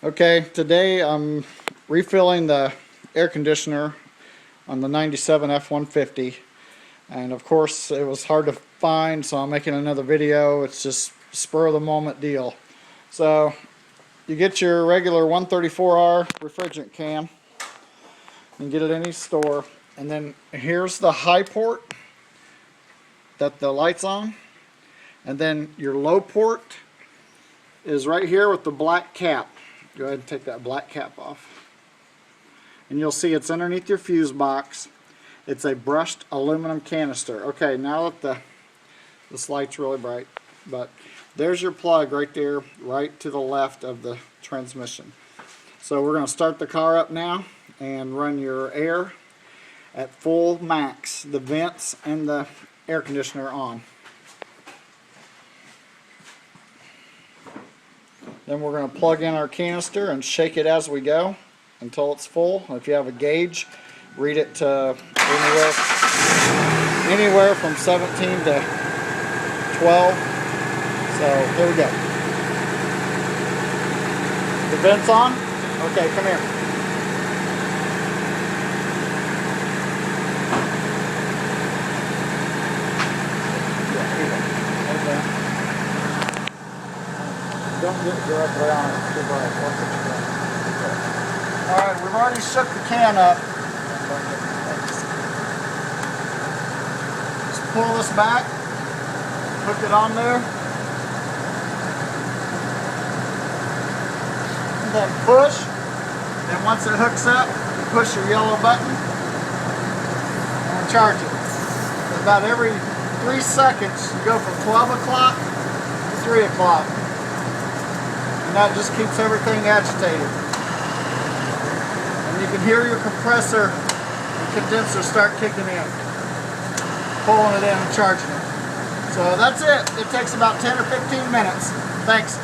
Okay, today I'm refilling the air conditioner on the 97 F-150, and of course it was hard to find, so I'm making another video. It's just spur of the moment deal. So you get your regular 134R refrigerant can and get it in any store, and then here's the high port that the light's on, and then your low port is right here with the black cap. Go ahead and take that black cap off. And you'll see it's underneath your fuse box. It's a brushed aluminum canister. Okay, now that this light's really bright, but there's your plug right there, right to the left of the transmission. So we're going to start the car up now and run your air at full max, the vents and the air conditioner on. Then we're going to plug in our canister and shake it as we go until it's full. If you have a gauge, read it to anywhere from 17 to 12. So here we go. The vent's on? Okay, come here. Don't get directly on it too bright. Alright, we've already shook the can up. Just pull this back, hook it on there, and then push. Then once it hooks up, you push your yellow button and charge it. About every 3 seconds, you go from 12 o'clock to 3 o'clock. And that just keeps everything agitated. And you can hear your compressor and condenser start kicking in, pulling it in and charging it. So that's it. It takes about 10 or 15 minutes. Thanks.